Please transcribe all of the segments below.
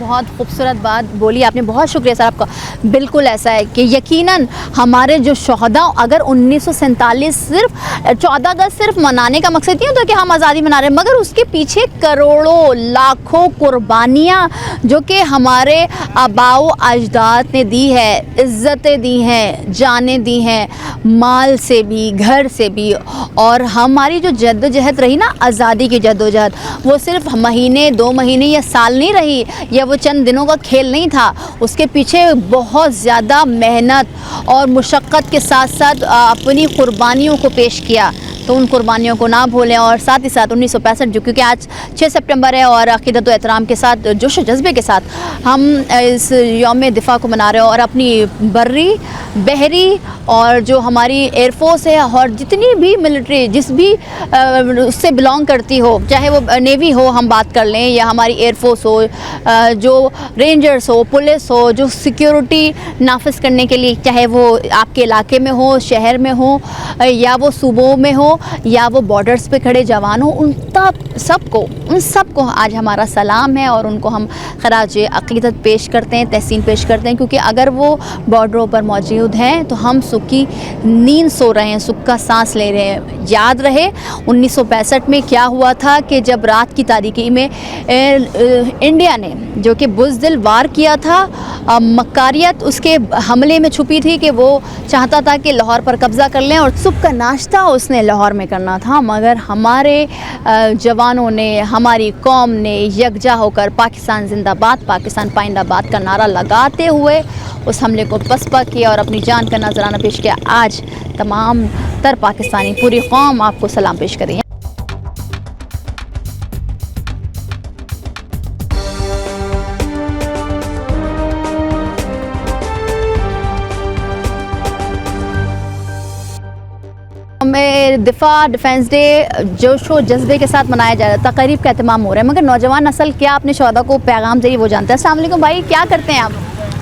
بہت خوبصورت بات بولی آپ نے, بہت شکریہ سر آپ کا. بالکل ایسا ہے کہ یقیناً ہمارے جو شہداء, اگر 1947 صرف 14 اگست صرف منانے کا مقصد نہیں ہوتا کہ ہم آزادی منا رہے ہیں, مگر اس کے پیچھے کروڑوں لاکھوں قربانیاں جو کہ ہمارے آباء و اجداد نے دی ہے, عزتیں دی ہیں, جانیں دی ہیں, مال سے بھی گھر سے بھی. اور ہماری جو جد و جہد رہی نا, آزادی کی جد و جہد, وہ صرف مہینے 2 مہینے یا سال نہیں رہی, یا وہ چند دنوں کا کھیل نہیں تھا. اس کے پیچھے بہت زیادہ محنت اور مشقت کے ساتھ ساتھ اپنی قربانیوں کو پیش کیا. تو ان قربانیوں کو نہ بھولیں. اور ساتھ ہی ساتھ 1965 جو کیونکہ آج 6 سپٹمبر ہے, اور عقیدت و احترام کے ساتھ, جوش و جذبے کے ساتھ ہم اس یوم دفاع کو منا رہے ہیں, اور اپنی بری بحری اور جو ہماری ایئر فورس ہے, اور جتنی بھی ملٹری جس بھی اس سے بلانگ کرتی ہو, چاہے وہ نیوی ہو ہم بات کر لیں, یا ہماری ایئر فورس ہو, جو رینجرز ہو, پولیس ہو, جو سیکیورٹی نافذ کرنے کے لیے, چاہے وہ آپ کے علاقے میں ہو, شہر میں ہو, یا وہ صوبوں میں ہو, یا وہ بارڈرز پہ کھڑے جوان ہوں, ان سب کو آج ہمارا سلام ہے. اور ان کو ہم خراج عقیدت پیش کرتے ہیں, تحسین پیش کرتے ہیں, کیونکہ اگر وہ بارڈروں پر موجود ہیں تو ہم سکھ کی نیند سو رہے ہیں, سکھ کا سانس لے رہے ہیں. یاد رہے 1965 میں کیا ہوا تھا کہ جب رات کی تاریکی میں انڈیا نے جو کہ بزدل وار کیا تھا, مکاریت اس کے حملے میں چھپی تھی کہ وہ چاہتا تھا کہ لاہور پر قبضہ کر لیں, اور صبح کا ناشتہ اس نے لاہور میں کرنا تھا. مگر ہمارے جوانوں نے, ہماری قوم نے یکجا ہو کر پاکستان زندہ باد, پاکستان پائندہ باد کا نعرہ لگاتے ہوئے اس حملے کو پسپا کیا اور اپنی جان کا نذرانہ پیش کیا. آج تمام تر پاکستانی, پوری قوم آپ کو سلام پیش کری ہے. دفاع ڈیفینس ڈے جوش و جذبے کے ساتھ منایا جا رہا ہے, تقریب کا اہتمام ہو رہا ہے, مگر نوجوان نسل کیا اپنے شہداء کو پیغام دے وہ جانتا ہے. السلام علیکم بھائی, کیا کرتے ہیں آپ؟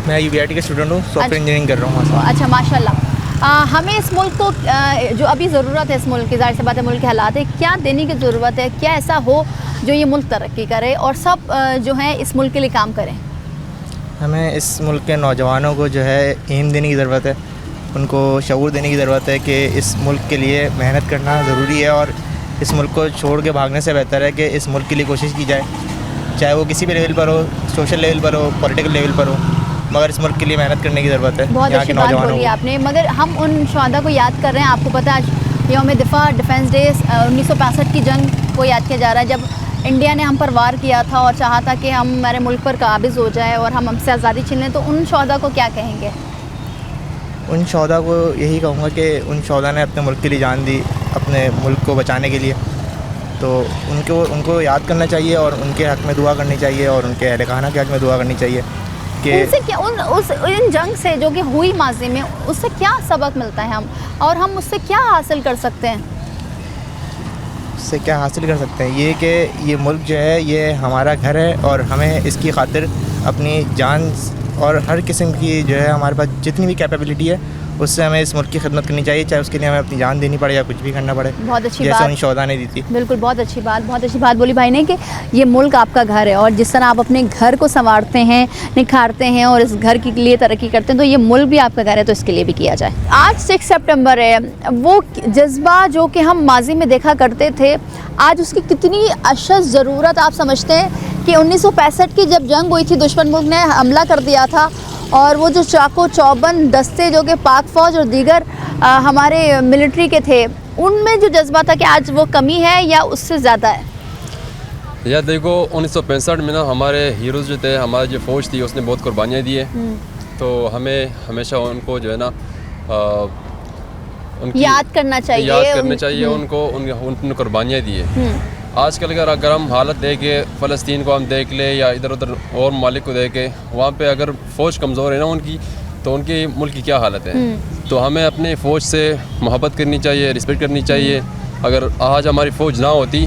میں UBIT کا اسٹوڈنٹ ہوں, سافٹ ویئر انجینئرنگ کر رہا ہوں. اچھا ماشاء اللہ. ہمیں اس ملک کو جو ابھی ضرورت ہے, اس ملک کی, ظاہر سی بات ہے ملک کے حالات ہے, کیا دینے کی ضرورت ہے, کیا ایسا ہو جو یہ ملک ترقی کرے اور سب جو ہیں اس ملک کے لیے کام کریں؟ ہمیں اس ملک کے نوجوانوں کو جو ہے علم دینے کی ضرورت ہے, ان کو شعور دینے کی ضرورت ہے کہ اس ملک کے لیے محنت کرنا ضروری ہے, اور اس ملک کو چھوڑ کے بھاگنے سے بہتر ہے کہ اس ملک کے لیے کوشش کی جائے, چاہے وہ کسی بھی لیول پر ہو, سوشل لیول پر ہو, پولیٹیکل لیول پر ہو, مگر اس ملک کے لیے محنت کرنے کی ضرورت ہے. بہت اچھی بات بولی آپ نے. مگر ہم ان شہداء کو یاد کر رہے ہیں, آپ کو پتہ ہے آج یوم دفاع ڈیفینس ڈے 1965 کی جنگ کو یاد کیا جا رہا ہے, جب انڈیا نے ہم پر وار کیا تھا اور چاہا تھا کہ ہم ہمارے ملک پر قابض ہو جائے اور ہم سے آزادی چھین لیں. تو ان شہداء کو کیا کہیں گے؟ ان شہداء کو یہی کہوں گا کہ ان شہداء نے اپنے ملک کے لیے جان دی, اپنے ملک کو بچانے کے لیے, تو ان کو یاد کرنا چاہیے, اور ان کے حق میں دعا کرنی چاہیے, اور ان کے اہل خانہ کے حق میں دعا کرنی چاہیے کہ ان سے کیا ان جنگ سے جو کہ ہوئی ماضی میں, اس سے کیا سبق ملتا ہے ہم, اور ہم اس سے کیا حاصل کر سکتے ہیں؟ اس سے کیا حاصل کر سکتے ہیں, یہ کہ یہ ملک جو ہے یہ ہمارا گھر ہے, اور ہمیں اس کی خاطر اپنی جان اور ہر قسم کی جو ہے ہمارے پاس جتنی بھی کیپیبلٹی ہے اس سے ہمیں اس ملک کی خدمت کرنی چاہیے, چاہے اس کے لیے ہمیں اپنی جان دینی پڑے یا کچھ بھی کرنا پڑے. بہت اچھی جیسے بات, ان شہداء نے دی تھی. بالکل بہت اچھی بات بولی بھائی نے کہ یہ ملک آپ کا گھر ہے, اور جس طرح آپ اپنے گھر کو سنوارتے ہیں, نکھارتے ہیں, اور اس گھر کے لیے ترقی کرتے ہیں, تو یہ ملک بھی آپ کا گھر ہے, تو اس کے لیے بھی کیا جائے. آج 6 سپٹمبر ہے, وہ جذبہ جو کہ ہم ماضی میں دیکھا کرتے تھے, آج اس کی کتنی اشد ضرورت آپ سمجھتے ہیں کہ 1965 کی جب جنگ ہوئی تھی, دشمن ملک نے حملہ کر دیا تھا, اور وہ جو چاقو چوبند دستے جو کہ پاک فوج اور دیگر ہمارے ملٹری کے تھے, ان میں جو جذبہ تھا کہ آج وہ کمی ہے یا اس سے زیادہ ہے؟ یا دیکھو 1965 میں نا ہمارے ہیروز جو تھے, ہماری جو فوج تھی اس نے بہت قربانیاں دی ہیں, تو ہمیں ہمیشہ ان کو جو ہے نا ان کی یاد کرنا چاہیے, ان کو ان قربانیاں دی ہیں. آج کل اگر ہم حالت دیکھیں, فلسطین کو ہم دیکھ لیں یا ادھر ادھر اور ممالک کو دیکھیں, وہاں پہ اگر فوج کمزور ہے نا ان کی, تو ان کے ملک کی کیا حالت ہے. تو ہمیں اپنے فوج سے محبت کرنی چاہیے, رسپیکٹ کرنی چاہیے. اگر آج ہماری فوج نہ ہوتی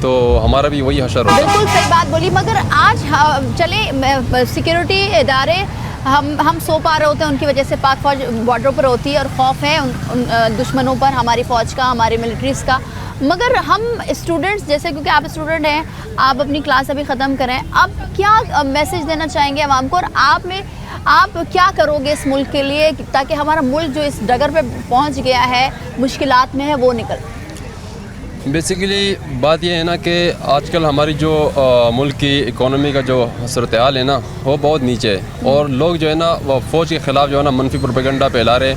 تو ہمارا بھی وہی حشر ہوتا. بالکل صحیح بات بولی. مگر آج چلے سیکیورٹی ادارے ہم سو پا رہے ہوتے ہیں, ان کی وجہ سے پاک فوج بارڈر پر ہوتی ہے, اور خوف ہے ان دشمنوں پر, ہماری فوج کا, ہمارے ملٹریز کا. مگر ہم اسٹوڈنٹس جیسے کیونکہ آپ اسٹوڈنٹ ہیں, آپ اپنی کلاس ابھی ختم کریں, اب کیا میسیج دینا چاہیں گے عوام کو, اور آپ کیا کرو گے اس ملک کے لیے تاکہ ہمارا ملک جو اس ڈگر پہ پہنچ گیا ہے, مشکلات میں ہے, وہ نکل؟ بیسیکلی بات یہ ہے نا کہ آج کل ہماری جو ملک کی اکانومی کا جو صورتحال ہے نا وہ بہت نیچے ہے, اور لوگ جو ہے نا وہ فوج کے خلاف جو ہے نا منفی پروپیگنڈا پھیلا رہے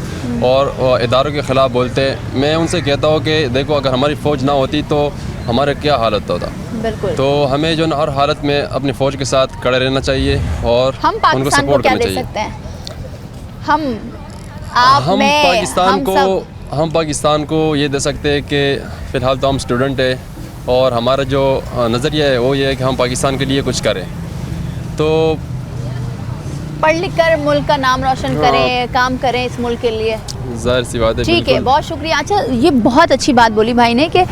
اور اداروں کے خلاف بولتے ہیں. میں ان سے کہتا ہوں کہ دیکھو اگر ہماری فوج نہ ہوتی تو ہمارا کیا حالت ہوتا. بالکل. تو ہمیں جو نا ہر حالت میں اپنی فوج کے ساتھ کھڑے رہنا چاہیے اور ہم ان کو پاکستان کو سپورٹ کیا کرنا دے چاہیے. سکتے ہیں؟ ہم پاکستان کو یہ دے سکتے ہیں کہ فی الحال تو ہم اسٹوڈنٹ ہیں, اور ہمارا جو نظریہ ہے وہ یہ ہے کہ ہم پاکستان کے لیے کچھ کریں. تو پڑھ لکھ کر ملک کا نام روشن کریں, کام کریں اس ملک کے لیے. ظاہر سی بات ہے. ٹھیک ہے, بہت شکریہ. اچھا, یہ بہت اچھی بات بولی بھائی نے کہ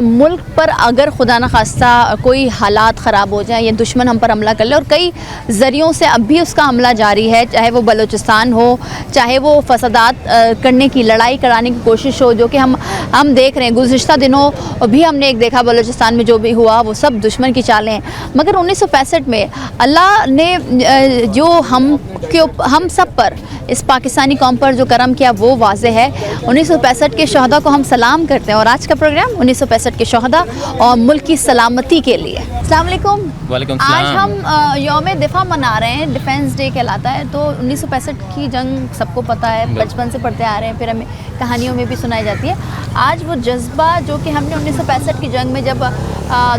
ملک پر اگر خدا نخواستہ کوئی حالات خراب ہو جائیں یا دشمن ہم پر حملہ کر لے, اور کئی ذریعوں سے اب بھی اس کا حملہ جاری ہے, چاہے وہ بلوچستان ہو, چاہے وہ فسادات کرنے کی, لڑائی کرانے کی کوشش ہو, جو کہ ہم دیکھ رہے ہیں. گزشتہ دنوں بھی ہم نے ایک دیکھا بلوچستان میں جو بھی ہوا وہ سب دشمن کی چالیں ہیں. مگر 1965 میں اللہ نے جو ہم سب پر, اس پاکستانی قوم پر جو کرم کیا وہ واضح ہے. 1965 کے شہداء کو ہم سلام کرتے ہیں, اور آج کا پروگرام 1965 کے شہداء اور ملک کی سلامتی کے لیے. السلام علیکم. وعلیکم آج السلام. ہم یوم دفاع منا رہے ہیں, ڈیفینس ڈے کہلاتا ہے. تو 1965 کی جنگ سب کو پتہ ہے, بچپن سے پڑھتے آ رہے ہیں, پھر ہمیں کہانیوں میں بھی سنائی جاتی ہے. آج وہ جذبہ جو کہ ہم نے 1965 کی جنگ میں جب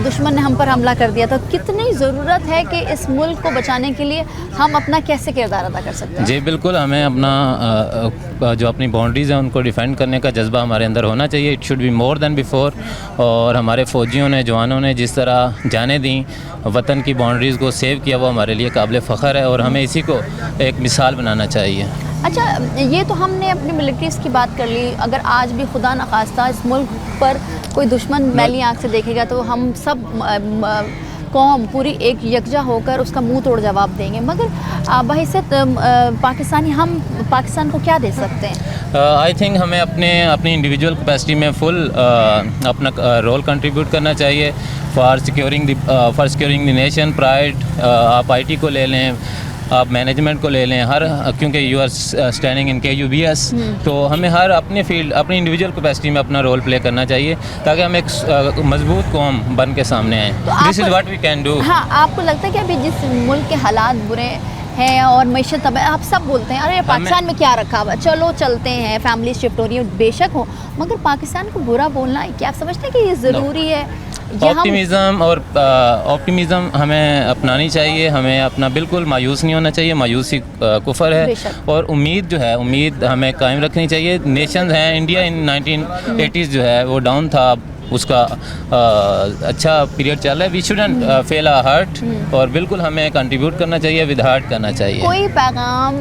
دشمن نے ہم پر حملہ کر دیا تھا, کتنی ضرورت ہے کہ اس ملک کو بچانے کے لیے ہم اپنا کیسے کردار ادا کر سکتے ہیں؟ جی بالکل, ہمیں اپنا جو اپنی باؤنڈریز ہیں ان کو ڈیفینڈ کرنے کا جذبہ ہمارے اندر ہونا چاہیے. It should be more than before. اور ہمارے فوجیوں نے, جوانوں نے جس طرح جانیں دیں, وطن کی باؤنڈریز کو سیو کیا, وہ ہمارے لیے قابل فخر ہے, اور ہمیں اسی کو ایک مثال بنانا چاہیے. اچھا, یہ تو ہم نے اپنی ملٹریز کی بات کر لی. اگر آج بھی خدا نخواستہ اس ملک پر کوئی دشمن میلی آنکھ سے دیکھے گا تو ہم سب قوم پوری ایک یکجا ہو کر اس کا منہ توڑ جواب دیں گے. مگر بحیثیت پاکستانی ہم پاکستان کو کیا دے سکتے ہیں؟ آئی تھنک ہمیں اپنی انڈیویجول کیپیسٹی میں فل اپنا رول کنٹریبیوٹ کرنا چاہیے فار سیکیورنگ دی نیشن پرائڈ. آپ آئی ٹی کو لے لیں, آپ مینجمنٹ کو لے لیں, کیونکہ you are standing in KUBS, تو ہمیں ہر اپنے فیلڈ, اپنی انڈیویجول کیپیسٹی میں اپنا رول پلے کرنا چاہیے تاکہ ہم ایک مضبوط قوم بن کے سامنے آئیں. This is what we can do. ہاں, آپ کو لگتا ہے کہ ابھی جس ملک کے حالات برے ہیں اور معیشت تباہ, آپ سب بولتے ہیں ارے پاکستان میں کیا رکھا ہوا, چلو چلتے ہیں, فیملی شفٹ ہو رہی ہے, بے شک ہو, مگر پاکستان کو برا بولنا کیا آپ سمجھتے ہیں کہ یہ ضروری ہے؟ آپٹیمزم ہمیں اپنانی چاہیے. ہمیں اپنا بالکل مایوس نہیں ہونا چاہیے, مایوسی کفر ہے. اور امید جو ہے, امید ہمیں قائم رکھنی چاہیے. نیشنز ہیں, انڈیا ان 1980s جو ہے وہ ڈاؤن تھا, اس کا اچھا پیریڈ چل رہا ہے. We shouldn't feel a heart, اور بالکل ہمیں کنٹریبیوٹ کرنا چاہیے, ود ہارٹ کرنا چاہیے. کوئی پیغام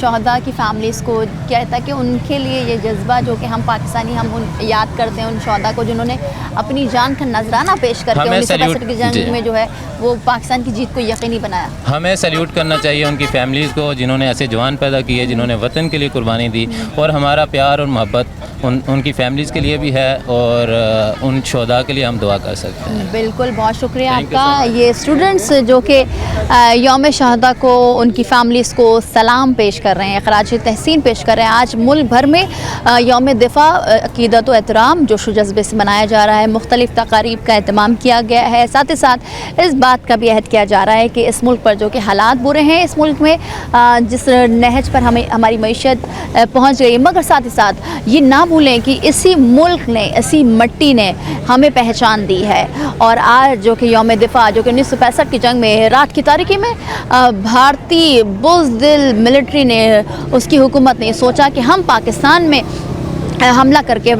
شہداء کی فیملیز کو کہتا ہے کہ ان کے لیے یہ جذبہ جو کہ ہم پاکستانی ہم یاد کرتے ہیں ان شہداء کو جنہوں نے اپنی جان کا نذرانہ پیش کر کے 1965 کی جنگ میں جو ہے وہ پاکستان کی جیت کو یقینی بنایا. ہمیں سیلیوٹ کرنا چاہیے ان کی فیملیز کو جنہوں نے ایسے جوان پیدا کیے, جنہوں نے وطن کے لیے قربانی دی, اور ہمارا پیار اور محبت ان کی فیملیز کے لیے بھی ہے, اور ان شہداء کے لیے ہم دعا کر سکتے ہیں. بالکل, بہت شکریہ آپ کا. یہ اسٹوڈنٹس جو کہ یوم شہداء کو ان کی فیملیز کو سلام پیش کر رہے ہیں, خراج تحسین پیش کر رہے ہیں. آج ملک بھر میں یوم دفاع عقیدت و احترام جوش و جذبے سے منایا جا رہا ہے. مختلف تقاریب کا اہتمام کیا گیا ہے. ساتھ ہی ساتھ اس بات کا بھی عہد کیا جا رہا ہے کہ اس ملک پر جو کہ حالات برے ہیں, اس ملک میں جس نہج پر ہماری معیشت پہنچ گئی, مگر ساتھ ہی ساتھ یہ نہ بھولیں کہ اسی ملک نے, اسی مٹی نے ہمیں پہچان دی ہے. اور آج جو کہ یوم دفاع جو کہ 1965 کی جنگ میں رات کی تاریکی میں بھارتی بزدل ملٹری نے, اس کی حکومت نے سوچا کہ ہم پاکستان میں حملہ کر کے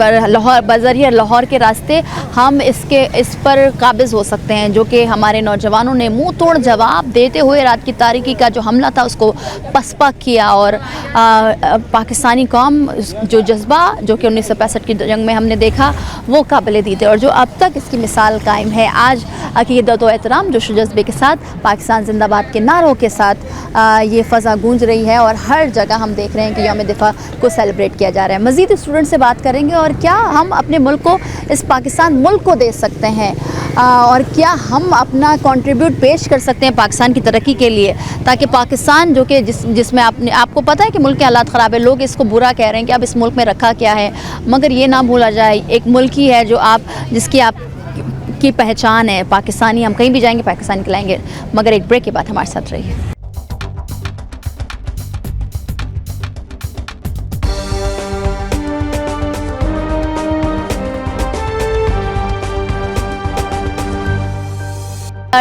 بذریعہ لاہور کے راستے ہم اس پر قابض ہو سکتے ہیں, جو کہ ہمارے نوجوانوں نے منہ توڑ جواب دیتے ہوئے رات کی تاریکی کا جو حملہ تھا اس کو پسپا کیا. اور پاکستانی قوم جو جذبہ جو کہ 1965 کی جنگ میں ہم نے دیکھا وہ قابل دید ہے, اور جو اب تک اس کی مثال قائم ہے. آج عقیدت و احترام جوش و جذبے کے ساتھ, پاکستان زندہ باد کے نعروں کے ساتھ یہ فضا گونج رہی ہے, اور ہر جگہ ہم دیکھ رہے ہیں کہ یوم دفاع کو سیلیبریٹ کیا جا رہا ہے. مزید اسٹوڈنٹ سے سے بات کریں گے اور کیا ہم اپنے ملک کو, اس پاکستان ملک کو دے سکتے ہیں, اور کیا ہم اپنا کنٹریبیوٹ پیش کر سکتے ہیں پاکستان کی ترقی کے لیے, تاکہ پاکستان جو کہ جس میں آپ کو پتہ ہے کہ ملک کے حالات خراب ہے, لوگ اس کو برا کہہ رہے ہیں کہ اب اس ملک میں رکھا کیا ہے, مگر یہ نہ بھولا جائے ایک ملک ہی ہے جو جس کی آپ کی پہچان ہے پاکستانی. ہم کہیں بھی جائیں گے پاکستانی کھلائیں گے. مگر ایک بریک کے بعد ہمارے ساتھ رہیے.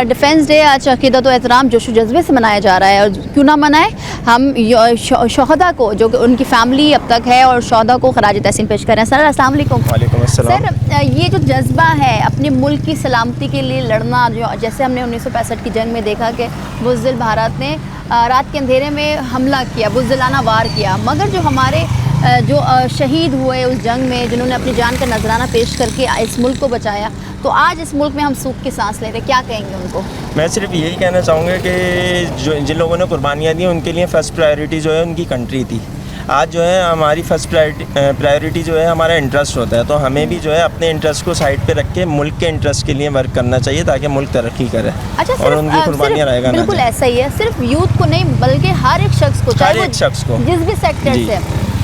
ڈیفنس ڈے آج عقیدت و احترام جوش و جذبے سے منایا جا رہا ہے, اور کیوں نہ منائیں, ہم شہداء کو جو کہ ان کی فیملی اب تک ہے اور شہداء کو خراج تحسین پیش کر رہے ہیں. سر السلام علیکم. وعلیکم السلام. سر یہ جو جذبہ ہے اپنے ملک کی سلامتی کے لیے لڑنا, جو جیسے ہم نے 1965 کی جنگ میں دیکھا کہ بزدل بھارت نے رات کے اندھیرے میں حملہ کیا, بزدلانہ وار کیا, مگر جو ہمارے جو شہید ہوئے اس جنگ میں, جنہوں نے اپنی جان کا نذرانہ پیش کر کے اس ملک کو بچایا, تو آج اس ملک میں ہم سوکھ کی سانس لے رہے, کیا کہیں گے ان کو؟ میں صرف یہی کہنا چاہوں گا کہ جن لوگوں نے قربانیاں دی ان کے لیے فرسٹ پرائیورٹی جو ہے ان کی کنٹری تھی. آج جو ہے ہماری فرسٹ پرائیورٹی جو ہے ہمارا انٹرسٹ ہوتا ہے, تو ہمیں بھی جو ہے اپنے انٹرسٹ کو سائڈ پہ رکھ کے ملک کے انٹرسٹ کے لیے ورک کرنا چاہیے تاکہ ملک ترقی کرے. اچھا, اور ان کی قربانیاں رہے گا. بالکل ایسا ہی ہے, صرف یوتھ کو نہیں بلکہ ہر ایک شخص کو, ہر ایک شخص کو, جس بھی سیکٹر سے.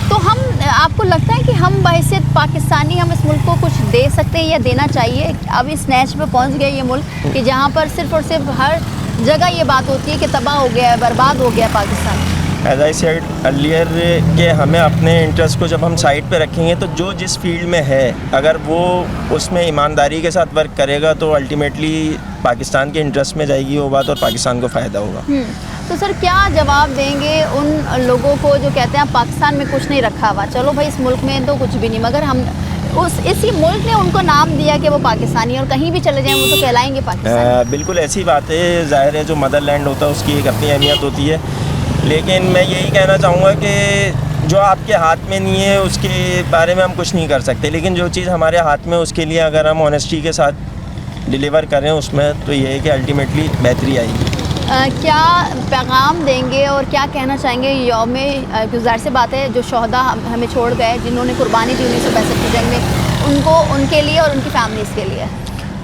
تو ہم, آپ کو لگتا ہے کہ ہم بحیثیت پاکستانی ہم اس ملک کو کچھ دے سکتے ہیں یا دینا چاہیے؟ اب اس نیچ پہ پہنچ گیا یہ ملک کہ جہاں پر صرف اور صرف ہر جگہ یہ بات ہوتی ہے کہ تباہ ہو گیا ہے, برباد ہو گیا Pakistan. As I said earlier کہ ہمیں اپنے انٹرسٹ کو جب ہم سائڈ پہ رکھیں گے تو جو جس فیلڈ میں ہے اگر وہ اس میں ایمانداری کے ساتھ ورک کرے گا تو الٹیمیٹلی پاکستان کے انٹرسٹ میں جائے گی وہ بات اور پاکستان کو فائدہ ہوگا. تو سر کیا جواب دیں گے ان لوگوں کو جو کہتے ہیں پاکستان میں کچھ نہیں رکھا ہوا, چلو بھائی اس ملک میں تو کچھ بھی نہیں, مگر ہم اسی ملک نے ان کو نام دیا کہ وہ پاکستانی, اور کہیں بھی چلے جائیں وہ تو کہلائیں گے پاکستانی. بالکل ایسی بات ہے. ظاہر ہے جو مدر لینڈ ہوتا ہے اس کی ایک اپنی اہمیت ہوتی ہے, لیکن میں یہی کہنا چاہوں گا کہ جو آپ کے ہاتھ میں نہیں ہے اس کے بارے میں ہم کچھ نہیں کر سکتے, لیکن جو چیز ہمارے ہاتھ میں اس کے لیے اگر ہم آنیسٹی کے ساتھ ڈیلیور کریں اس میں, تو یہ ہے کہ الٹیمیٹلی بہتری آئے گی. کیا پیغام دیں گے اور کیا کہنا چاہیں گے یوم, ظاہر سے بات ہے جو شہداء ہمیں چھوڑ گئے, جنہوں نے قربانی دی 1965 کی جنگ میں, ان کو, ان کے لیے اور ان کی فیملیز کے لیے؟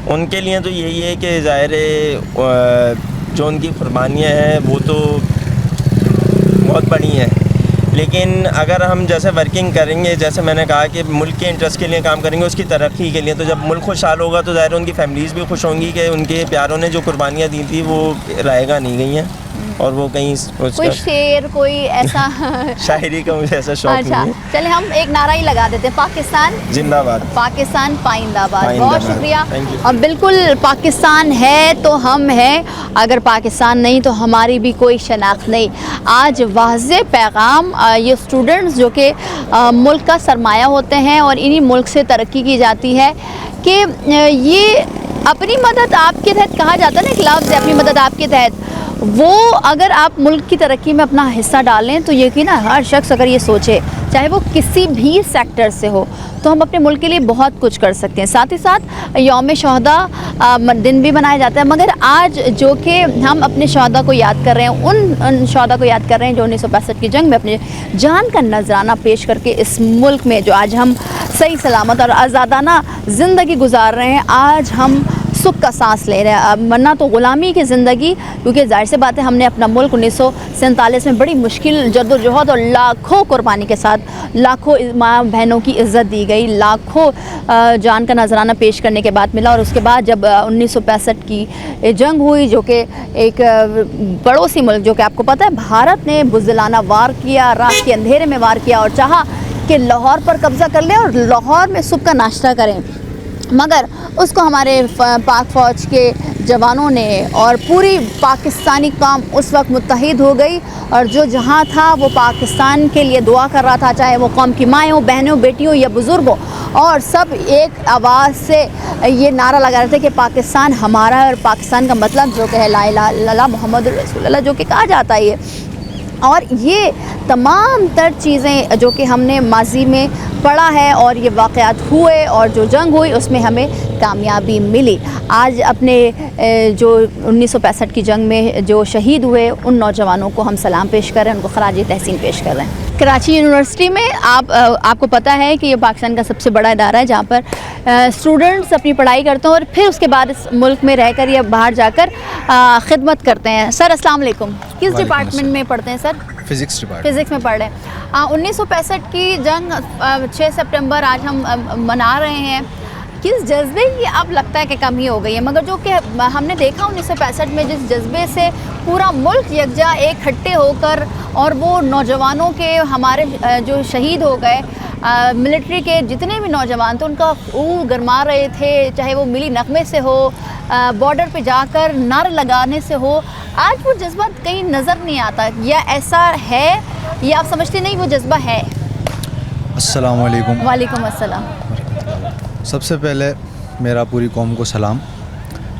ان کے لیے تو یہی ہے کہ ظاہر ہے جو ان کی قربانیاں ہیں وہ تو بہت بڑی ہیں, لیکن اگر ہم جیسے ورکنگ کریں گے, جیسے میں نے کہا کہ ملک کے انٹرسٹ کے لیے کام کریں گے, اس کی ترقی کے لیے, تو جب ملک خوشحال ہوگا تو ظاہر ان کی فیملیز بھی خوش ہوں گی کہ ان کے پیاروں نے جو قربانیاں دی تھی وہ رائے گا نہیں گئی ہیں, اور وہ کہیں کوئی شعر, کوئی ایسا شاعری کا مجھے ایسا شوق نہیں ہے. چلے ہم ایک نعرہ ہی لگا دیتے ہیں, پاکستان زندہ باد, پاکستان پائندہ آباد. بہت شکریہ. Thank اور بالکل پاکستان ہے تو ہم ہیں, اگر پاکستان نہیں تو ہماری بھی کوئی شناخت نہیں. آج واضح پیغام, یہ اسٹوڈنٹس جو کہ ملک کا سرمایہ ہوتے ہیں اور انہی ملک سے ترقی کی جاتی ہے, کہ یہ اپنی مدد آپ کے تحت کہا جاتا ہے نا, ایک لفظ ہے اپنی مدد آپ کے تحت, وہ اگر آپ ملک کی ترقی میں اپنا حصہ ڈالیں تو یقیناً ہر شخص اگر یہ سوچے, چاہے وہ کسی بھی سیکٹر سے ہو, تو ہم اپنے ملک کے لیے بہت کچھ کر سکتے ہیں. ساتھ ہی ساتھ یوم شہداء دن بھی منایا جاتا ہے, مگر آج جو کہ ہم اپنے شہداء کو یاد کر رہے ہیں, ان شہداء کو یاد کر رہے ہیں جو 1965 کی جنگ میں اپنے جان کا نذرانہ پیش کر کے اس ملک میں جو آج ہم صحیح سلامت اور آزادانہ زندگی گزار رہے ہیں, آج ہم سکھ کا سانس لے رہے ہیں, ورنہ تو غلامی کی زندگی, کیونکہ ظاہر سے بات ہے ہم نے اپنا ملک 1947 میں بڑی مشکل جدوجہد اور لاکھوں قربانی کے ساتھ, لاکھوں ماں بہنوں کی عزت دی گئی, لاکھوں جان کا نذرانہ پیش کرنے کے بعد ملا. اور اس کے بعد جب 1965 کی جنگ ہوئی, جو کہ ایک پڑوسی ملک, جو کہ آپ کو پتہ ہے بھارت نے بزدلانہ وار کیا, رات کے اندھیرے میں وار کیا اور چاہا کہ لاہور پر قبضہ کر لیں اور لاہور میں صبح کا ناشتہ کریں, مگر اس کو ہمارے پاک فوج کے جوانوں نے اور پوری پاکستانی قوم اس وقت متحد ہو گئی, اور جو جہاں تھا وہ پاکستان کے لیے دعا کر رہا تھا, چاہے وہ قوم کی مائیں ہوں, بہنوں, بیٹیوں یا بزرگ ہوں, اور سب ایک آواز سے یہ نعرہ لگا رہے تھے کہ پاکستان ہمارا ہے, اور پاکستان کا مطلب جو کہ ہے لا الہ الا اللہ محمد رسول اللہ, جو کہ کہا جاتا ہے اور یہ تمام تر چیزیں جو کہ ہم نے ماضی میں پڑھا ہے اور یہ واقعات ہوئے اور جو جنگ ہوئی اس میں ہمیں کامیابی ملی. آج اپنے جو 1965 کی جنگ میں جو شہید ہوئے ان نوجوانوں کو ہم سلام پیش کر رہے ہیں, ان کو خراج تحسین پیش کر رہے ہیں. کراچی یونیورسٹی میں آپ کو پتہ ہے کہ یہ پاکستان کا سب سے بڑا ادارہ ہے جہاں پر اسٹوڈنٹس اپنی پڑھائی کرتے ہیں اور پھر اس کے بعد اس ملک میں رہ کر یا باہر جا کر خدمت کرتے ہیں. سر السلام علیکم, کس ڈپارٹمنٹ میں پڑھتے ہیں سر؟ Physics department. فزکس میں پڑھ رہے ہیں. 1965 کی جنگ 6 سپٹمبر آج ہم منا رہے ہیں. کس جذبے کی اب لگتا ہے کہ کمی ہو گئی ہے, مگر جو کہ ہم نے دیکھا 1965 میں جس جذبے سے پورا ملک یکجا اکٹھے ہو کر اور وہ نوجوانوں کے ہمارے جو شہید ہو گئے ملٹری کے جتنے بھی نوجوان تھے ان کا خون گرما رہے تھے, چاہے وہ ملی نغمے سے ہو, بارڈر پہ جا کر نعرے لگانے سے ہو, آج وہ جذبہ کہیں نظر نہیں آتا. یا ایسا ہے یا آپ سمجھتے نہیں وہ جذبہ ہے؟ السلام علیکم. وعلیکم السلام. سب سے پہلے میرا پوری قوم کو سلام.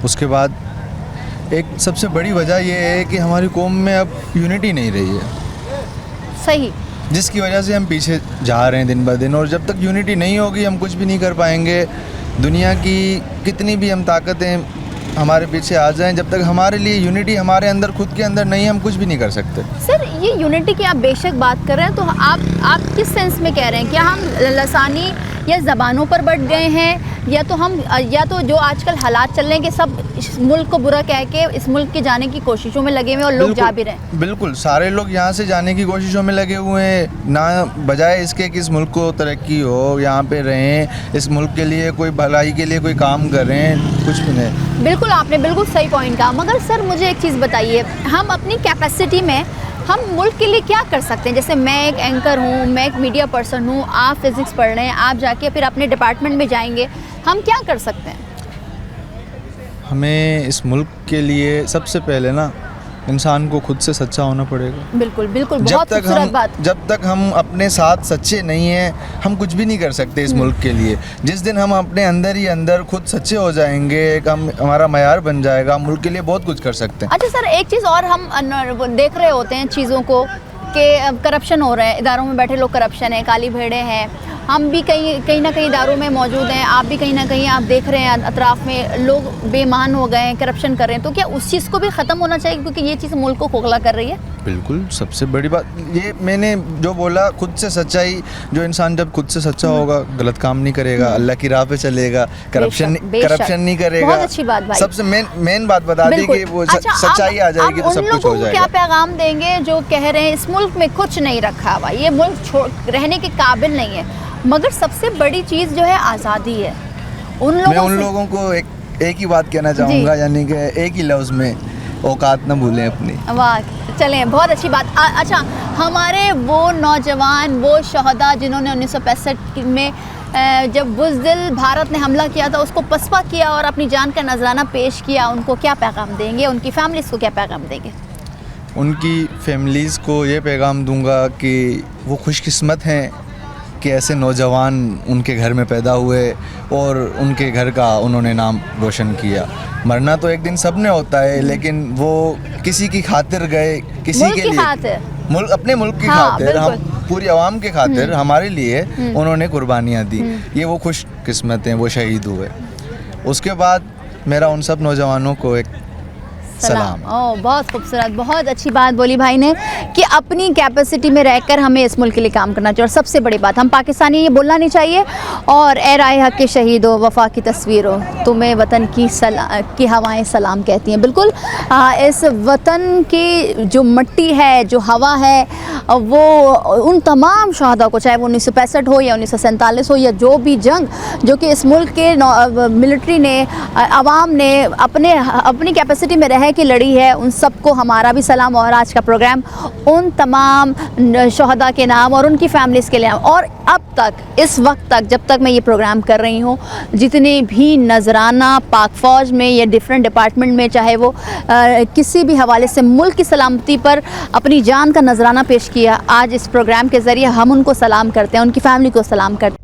اس کے بعد ایک سب سے بڑی وجہ یہ ہے کہ ہماری قوم میں اب یونٹی نہیں رہی ہے, صحیح, جس کی وجہ سے ہم پیچھے جا رہے ہیں دن بہ دن. اور جب تک یونٹی نہیں ہوگی ہم کچھ بھی نہیں کر پائیں گے. دنیا کی کتنی بھی ہم طاقتیں ہمارے پیچھے آ جائیں, جب تک ہمارے لیے یونٹی ہمارے اندر خود کے اندر نہیں ہم کچھ بھی نہیں کر سکتے. سر یہ یونٹی کی آپ بے شک بات کر رہے ہیں, تو آپ کس سینس میں کہہ رہے ہیں؟ کیا ہم لسانی یا زبانوں پر بٹ گئے ہیں, یا تو جو آج کل حالات چل رہے ہیں کہ سب اس ملک کو برا کہہ کے اس ملک کے جانے کی کوششوں میں لگے ہوئے اور لوگ جا بھی رہے ہیں؟ بالکل, سارے لوگ یہاں سے جانے کی کوششوں میں لگے ہوئے ہیں, نہ بجائے اس کے کہ اس ملک کو ترقی ہو, یہاں پہ رہیں, اس ملک کے لیے کوئی بھلائی کے لیے کوئی کام کریں, کچھ بھی نہیں. بالکل, آپ نے بالکل صحیح پوائنٹ کہا. مگر سر مجھے ایک چیز بتائیے, ہم اپنی کیپیسٹی میں ہم ملک کے لیے کیا کر سکتے ہیں؟ جیسے میں ایک اینکر ہوں, میں ایک میڈیا پرسن ہوں, آپ فزکس پڑھ رہے ہیں, آپ جا کے پھر اپنے ڈپارٹمنٹ میں جائیں گے, ہم کیا کر سکتے ہیں؟ ہمیں اس ملک کے لیے سب سے پہلے نا انسان کو خود سے سچا ہونا پڑے گا. بالکل بالکل, بہت خوبصورت بات. جب تک ہم اپنے ساتھ سچے نہیں ہیں ہم کچھ بھی نہیں کر سکتے اس ملک کے لیے. جس دن ہم اپنے اندر ہی اندر خود سچے ہو جائیں گے, ہمارا معیار بن جائے گا, ہم ملک کے لیے بہت کچھ کر سکتے ہیں. اچھا سر, ایک چیز اور ہم دیکھ رہے ہوتے ہیں چیزوں کو کہ کرپشن ہو رہا ہے, اداروں میں بیٹھے لوگ کرپشن ہے, کالی بھیڑیں ہیں. ہم بھی کہیں نہ کہیں اداروں میں موجود ہیں, آپ بھی کہیں نہ کہیں آپ دیکھ رہے ہیں اطراف میں لوگ بے ایمان ہو گئے ہیں, کرپشن کر رہے ہیں. تو کیا اس چیز کو بھی ختم ہونا چاہیے کیونکہ یہ چیز ملک کو کھوکھلا کر رہی ہے؟ بالکل, سب سے بڑی بات یہ میں نے جو بولا, خود سے سچائی. جو انسان جب خود سے سچا ہوگا غلط کام نہیں کرے گا, اللہ کی راہ پہ چلے گا, کرپشن نہیں کرے گا. بہت اچھی بات بھائی, سب سے مین بات بتا دی کہ وہ سچائی آ جائے گی تو سب کچھ ہو جائے گا. کیا پیغام دیں گے جو کہہ رہے ہیں اس ملک میں کچھ نہیں رکھا ہوا, یہ ملک رہنے کے قابل نہیں ہے, مگر سب سے بڑی چیز جو ہے آزادی ہے؟ میں ان لوگوں کو ایک ہی بات کہنا چاہوں گا, یعنی کہ ایک ہی لفظ میں, اوقات نہ بھولیں اپنی. واہ, چلیں, بہت اچھی بات. اچھا, ہمارے وہ نوجوان, وہ شہداء جنہوں نے 1965 میں جب بزدل بھارت نے حملہ کیا تھا اس کو پسپا کیا اور اپنی جان کا نذرانہ پیش کیا, ان کو کیا پیغام دیں گے؟ ان کی فیملیز کو کیا پیغام دیں گے؟ ان کی فیملیز کو یہ پیغام دوں گا کہ وہ خوش قسمت ہیں کہ ایسے نوجوان ان کے گھر میں پیدا ہوئے اور ان کے گھر کا انہوں نے نام روشن کیا. مرنا تو ایک دن سب نے ہوتا ہے, لیکن وہ کسی کی خاطر گئے, کسی کے لیے اپنے ملک کی خاطر, ہم پوری عوام کے خاطر, ہمارے لیے انہوں نے قربانیاں دی. یہ وہ خوش قسمت ہیں, وہ شہید ہوئے. اس کے بعد میرا ان سب نوجوانوں کو ایک سلام. بہت خوبصورت, بہت اچھی بات بولی بھائی نے کہ اپنی کیپیسٹی میں رہ کر ہمیں اس ملک کے لیے کام کرنا چاہیے. اور سب سے بڑی بات, ہم پاکستانی یہ بولنا نہیں چاہیے. اور اے رائے حق کے شہید ہو, وفا کی تصویر ہو, تمہیں وطن کی ہوائیں سلام کہتی ہیں. بالکل, اس وطن کی جو مٹی ہے, جو ہوا ہے, وہ ان تمام شہداء کو, چاہے وہ 1965 ہو یا 1947 ہو یا جو بھی جنگ جو کہ اس ملک کے ملٹری نے, عوام نے اپنی کیپیسٹی میں رہ کی لڑی ہے, ان سب کو ہمارا بھی سلام. اور آج کا پروگرام ان تمام شہداء کے نام اور ان کی فیملیز کے لیے. اور اب تک, اس وقت تک, جب تک میں یہ پروگرام کر رہی ہوں, جتنے بھی نذرانہ پاک فوج میں یا ڈیفرنٹ ڈپارٹمنٹ میں, چاہے وہ کسی بھی حوالے سے ملک کی سلامتی پر اپنی جان کا نذرانہ پیش کیا, آج اس پروگرام کے ذریعے ہم ان کو سلام کرتے ہیں, ان کی فیملی کو سلام کرتے ہیں.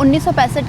1965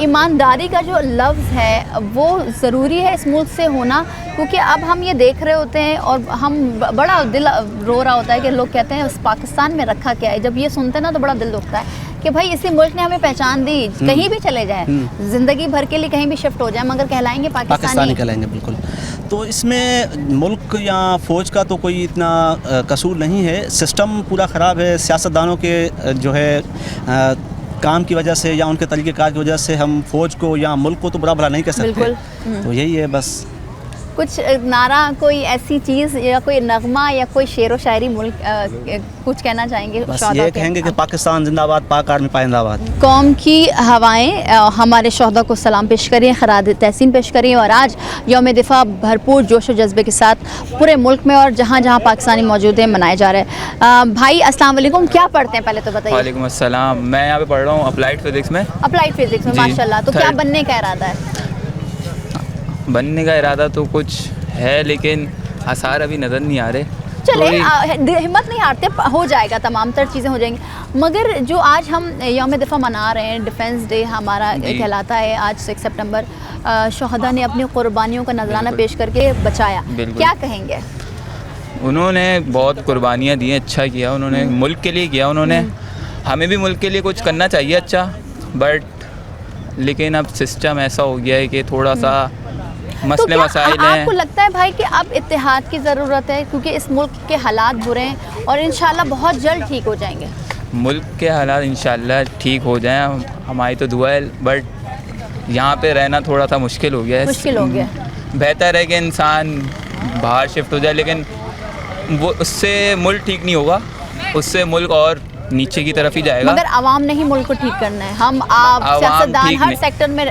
ایمانداری کا جو لفظ ہے وہ ضروری ہے اس ملک سے ہونا، کیونکہ اب ہم یہ دیکھ رہے ہوتے ہیں اور ہم بڑا دل رو رہا ہوتا ہے کہ لوگ کہتے ہیں اس پاکستان میں رکھا کیا ہے. جب یہ سنتے ہیں نا تو بڑا دل دکھتا ہے کہ بھائی اسی ملک نے ہمیں پہچان دی، کہیں بھی چلے جائیں، زندگی بھر کے لیے کہیں بھی شفٹ ہو جائیں، مگر کہلائیں گے پاکستانی کہلائیں گے. بالکل. تو اس میں ملک یا فوج کا تو کوئی اتنا قصور نہیں ہے، سسٹم پورا خراب ہے. سیاستدانوں کے جو ہے کام کی وجہ سے یا ان کے طریقہ کار کی وجہ سے ہم فوج کو یا ملک کو تو برا بھلا نہیں کہہ سکتے. بالکل. تو یہی ہے بس. کچھ نعرہ، کوئی ایسی چیز یا کوئی نغمہ یا کوئی شعر و شاعری ملک کچھ کہنا چاہیں گے؟ بس یہ کہیں گے کہ پاکستان زندہ باد، پاک آرمی پائندہ باد. قوم کی ہوائیں ہمارے شہدا کو سلام پیش کریں، خراج تحسین پیش کریں، اور آج یوم دفاع بھرپور جوش و جذبے کے ساتھ پورے ملک میں اور جہاں جہاں پاکستانی موجود ہیں منائے جا رہے ہیں. بھائی السلام علیکم، کیا پڑھتے ہیں پہلے تو بتائیے؟ وعلیکم السلام. میں یہاں پہ پڑھ رہا ہوں اپلائیڈ فزکس میں. اپلائیڈ فزکس میں، ماشاء اللہ. تو کیا بننے کا ارادہ ہے؟ بننے کا ارادہ تو کچھ ہے لیکن آثار ابھی نظر نہیں آ رہے. چلے ہمت نہیں ہارتے، ہو جائے گا، تمام تر چیزیں ہو جائیں گی. مگر جو آج ہم یوم دفاع منا رہے ہیں، ڈیفنس ڈے ہمارا کہلاتا ہے آج 6 سپٹمبر، شہدا نے اپنی قربانیوں کا نذرانہ پیش کر کے بچایا، کیا کہیں گے؟ انہوں نے بہت قربانیاں دی ہیں، اچھا کیا انہوں نے، ملک کے لیے کیا انہوں نے. ہمیں بھی ملک کے لیے کچھ کرنا چاہیے اچھا، بٹ لیکن اب سسٹم ایسا ہو گیا ہے کہ تھوڑا سا مسئلے مسائل ہیں. آپ کو لگتا ہے بھائی کہ اب اتحاد کی ضرورت ہے، کیونکہ اس ملک کے حالات برے ہیں اور انشاءاللہ بہت جلد ٹھیک ہو جائیں گے؟ ملک کے حالات انشاءاللہ ٹھیک ہو جائیں، ہماری تو دعا ہے، بٹ یہاں پہ رہنا تھوڑا سا مشکل ہو گیا ہے. مشکل ہو گیا. بہتر ہے کہ انسان باہر شفٹ ہو جائے، لیکن وہ اس سے ملک ٹھیک نہیں ہوگا، اس سے ملک اور نیچے کی طرف ہی جائے گا. مگر عوام نے ہی ملک کو ٹھیک کرنا ہے. ہم آپ سیاستدان ہر سیکٹر میں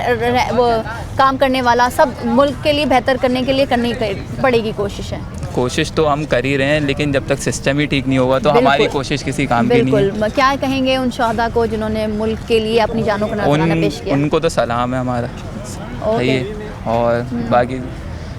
وہ کام کرنے والا سب ملک کے لیے بہتر کرنے کے لیے کرنی پڑے گی کوشش ہے. کوشش تو ہم کر ہی رہے ہیں، لیکن جب تک سسٹم ہی ٹھیک نہیں ہوگا تو ہماری کوشش کسی کام کی نہیں ہے. بالکل. کیا کہیں گے ان شہداء کو جنہوں نے ملک کے لیے اپنی جانوں کو نذرانہ پیش کیا؟ ان کو تو سلام ہے ہمارا. اور باقی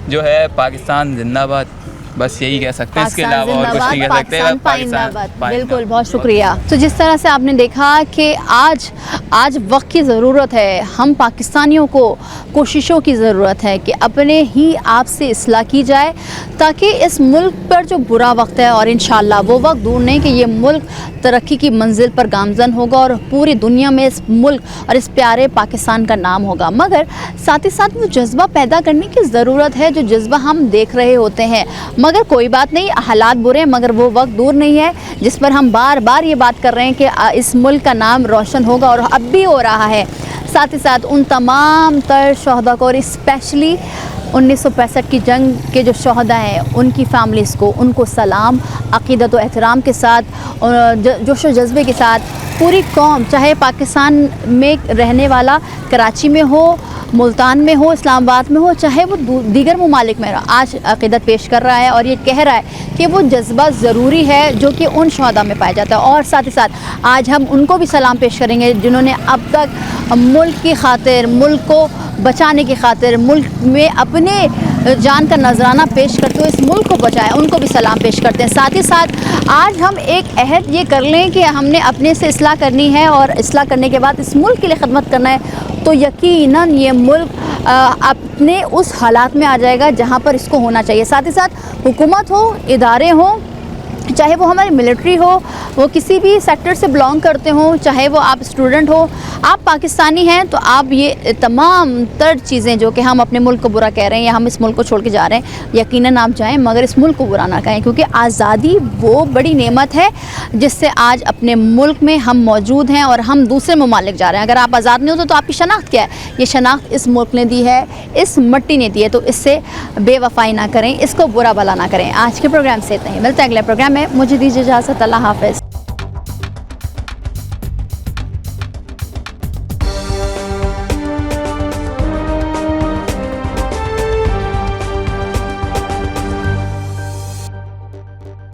جو ہے پاکستان زندہ باد، بس یہی کہہ سکتے ہیں، اس کے علاوہ اور کچھ نہیں کہہ سکتے. پاکستان. بالکل، بہت شکریہ. تو جس طرح سے آپ نے دیکھا کہ آج وقت کی ضرورت ہے، ہم پاکستانیوں کو کوششوں کی ضرورت ہے کہ اپنے ہی آپ سے اصلاح کی جائے، تاکہ اس ملک پر جو برا وقت ہے، اور انشاءاللہ وہ وقت دور نہیں کہ یہ ملک ترقی کی منزل پر گامزن ہوگا اور پوری دنیا میں اس ملک اور اس پیارے پاکستان کا نام ہوگا. مگر ساتھ ہی ساتھ وہ جذبہ پیدا کرنے کی ضرورت ہے جو جذبہ ہم دیکھ رہے ہوتے ہیں. مگر کوئی بات نہیں، حالات برے ہیں مگر وہ وقت دور نہیں ہے جس پر ہم بار بار یہ بات کر رہے ہیں کہ اس ملک کا نام روشن ہوگا، اور اب بھی ہو رہا ہے. ساتھ ہی ساتھ ان تمام تر شہداء کو، اور اسپیشلی 1965 کی جنگ کے جو شہداء ہیں ان کی فیملیز کو، ان کو سلام، عقیدت و احترام کے ساتھ، جوش و جذبے کے ساتھ پوری قوم، چاہے پاکستان میں رہنے والا کراچی میں ہو، ملتان میں ہو، اسلام آباد میں ہو، چاہے وہ دیگر ممالک میں آج عقیدت پیش کر رہا ہے اور یہ کہہ رہا ہے کہ وہ جذبہ ضروری ہے جو کہ ان شہداء میں پایا جاتا ہے. اور ساتھ ہی ساتھ آج ہم ان کو بھی سلام پیش کریں گے جنہوں نے اب تک ملک کی خاطر، ملک کو بچانے کی خاطر، ملک میں اپنے جان کا نذرانہ پیش کرتے ہوئے اس ملک کو بچایا، ان کو بھی سلام پیش کرتے ہیں. ساتھ ہی ساتھ آج ہم ایک عہد یہ کر لیں کہ ہم نے اپنے سے اصلاح کرنی ہے، اور اصلاح کرنے کے بعد اس ملک کے لیے خدمت کرنا ہے، تو یقیناً یہ ملک اپنے اس حالات میں آ جائے گا جہاں پر اس کو ہونا چاہیے. ساتھ ہی ساتھ حکومت ہو، ادارے ہوں، چاہے وہ ہماری ملٹری ہو، وہ کسی بھی سیکٹر سے بلانگ کرتے ہوں، چاہے وہ آپ اسٹوڈنٹ ہو، آپ پاکستانی ہیں، تو آپ یہ تمام تر چیزیں جو کہ ہم اپنے ملک کو برا کہہ رہے ہیں یا ہم اس ملک کو چھوڑ کے جا رہے ہیں، یقیناً آپ جائیں مگر اس ملک کو برا نہ کہیں، کیونکہ آزادی وہ بڑی نعمت ہے جس سے آج اپنے ملک میں ہم موجود ہیں اور ہم دوسرے ممالک جا رہے ہیں. اگر آپ آزاد نہیں ہوتے تو آپ کی شناخت کیا ہے؟ یہ شناخت اس ملک نے دی ہے، اس مٹی نے دی ہے، تو اس سے بے وفائی نہ کریں، اس کو برا بھلا نہ کریں. آج کے پروگرام سے اتنا ہی، ملتے ہیں اگلے پروگرام میں. مجھے دیجیے اجازت. اللہ حافظ.